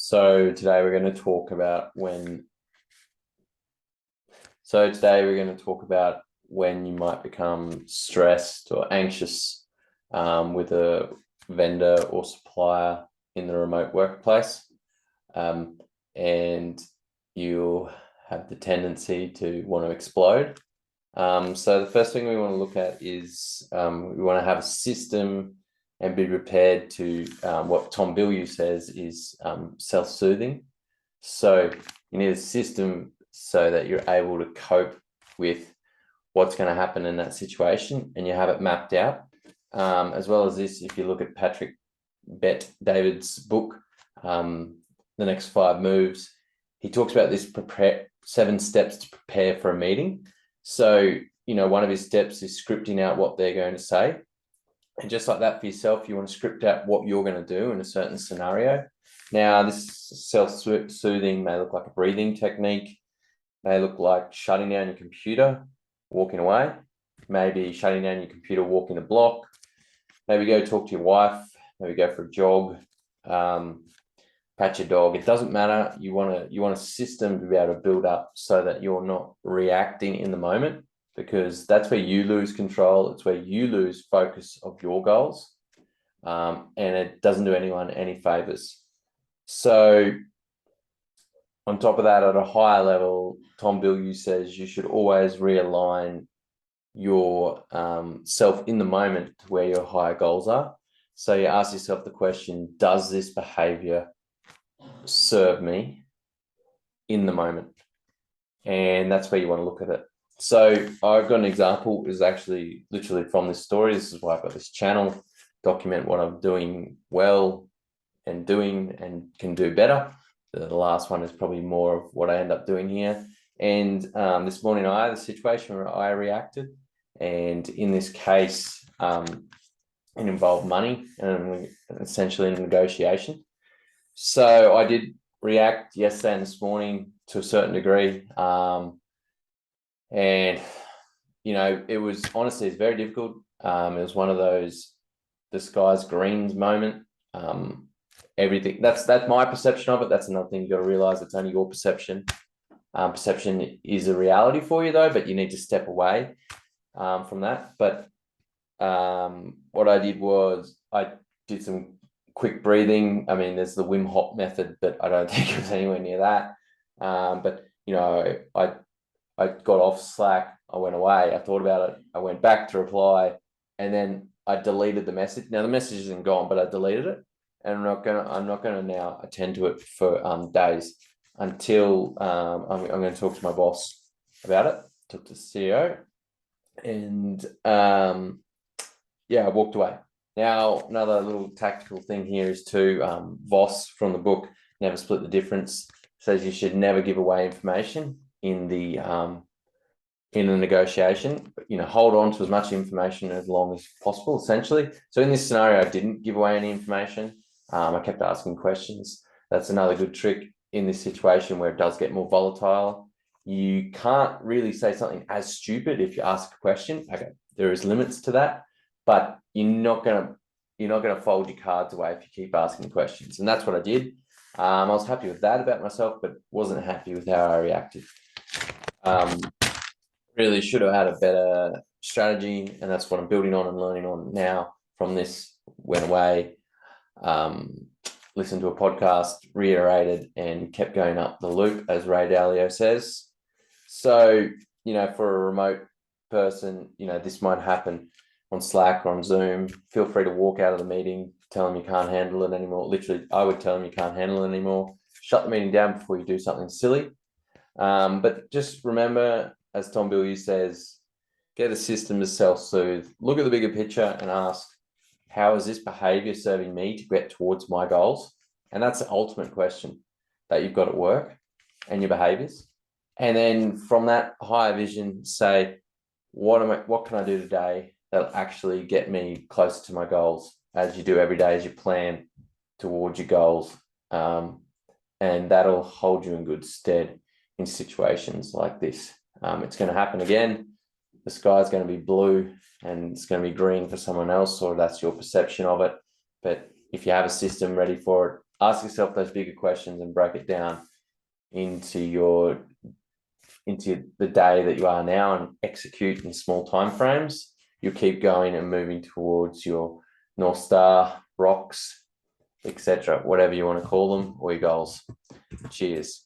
So today we're going to talk about when you might become stressed or anxious with a vendor or supplier in the remote workplace, and you'll have the tendency to want to explode. So the first thing we want to look at is we want to have a system and be prepared to what Tom Bilyeu says is self-soothing. So you need a system so that you're able to cope with what's going to happen in that situation, and you have it mapped out. As well as this, if you look at Patrick Bet-David's book, The Next 5 Moves, he talks about this 7 steps to prepare for a meeting. So, one of his steps is scripting out what they're going to say. And just like that for yourself, you want to script out what you're going to do in a certain scenario. Now, this self-soothing may look like a breathing technique, may look like shutting down your computer, walking away, maybe shutting down your computer, walking a block, maybe go talk to your wife, maybe go for a jog, pat your dog. It doesn't matter. You want a system to be able to build up so that you're not reacting in the moment, because that's where you lose control. It's where you lose focus of your goals, and it doesn't do anyone any favors. So on top of that, at a higher level, Tom Bilyeu says you should always realign your self in the moment to where your higher goals are. So you ask yourself the question, does this behavior serve me in the moment? And that's where you want to look at it. So I've got an example, is actually literally from this story. This is why I've got this channel, document what I'm doing well and can do better. The last one is probably more of what I end up doing here. And this morning I had a situation where I reacted, and in this case, it involved money and essentially a negotiation. So I did react yesterday and this morning to a certain degree. And, it was honestly, it's very difficult. It was one of those, the sky's greens moment. Everything, that's my perception of it. That's another thing you got to realize. It's only your perception. Perception is a reality for you though, but you need to step away from that. But what I did was I did some quick breathing. I mean, there's the Wim Hof method, but I don't think it was anywhere near that. But I got off Slack. I went away. I thought about it. I went back to reply, and then I deleted the message. Now the message isn't gone, but I deleted it, and I'm not gonna now attend to it for days until I'm going to talk to my boss about it. Talk to the CEO, and I walked away. Now, another little tactical thing here is Voss from the book Never Split the Difference says you should never give away information in the negotiation. Hold on to as much information as long as possible, essentially. So in this scenario, I didn't give away any information. I kept asking questions. That's another good trick in this situation where it does get more volatile. You can't really say something as stupid if you ask a question. Okay, there is limits to that, but you're not gonna fold your cards away if you keep asking questions. And that's what I did. I was happy with that about myself, but wasn't happy with how I reacted. Really should have had a better strategy, and that's what I'm building on and learning on now from this. Went away, listened to a podcast, reiterated, and kept going up the loop, as Ray Dalio says. So, for a remote person, this might happen on Slack or on Zoom. Feel free to walk out of the meeting, tell them you can't handle it anymore. Literally, I would tell them you can't handle it anymore. Shut the meeting down before you do something silly. But just remember, as Tom Bilyeu says, get a system to self-soothe. Look at the bigger picture and ask, how is this behavior serving me to get towards my goals? And that's the ultimate question that you've got at work and your behaviors. And then from that higher vision, say, what can I do today that'll actually get me closer to my goals, as you do every day as you plan towards your goals. And that'll hold you in good stead in situations like this. It's going to happen again. The sky's going to be blue and it's going to be green for someone else, or that's your perception of it. But if you have a system ready for it, ask yourself those bigger questions and break it down into the day that you are now and execute in small time frames, you'll keep going and moving towards your North Star, rocks, etc., whatever you want to call them, or your goals. Cheers.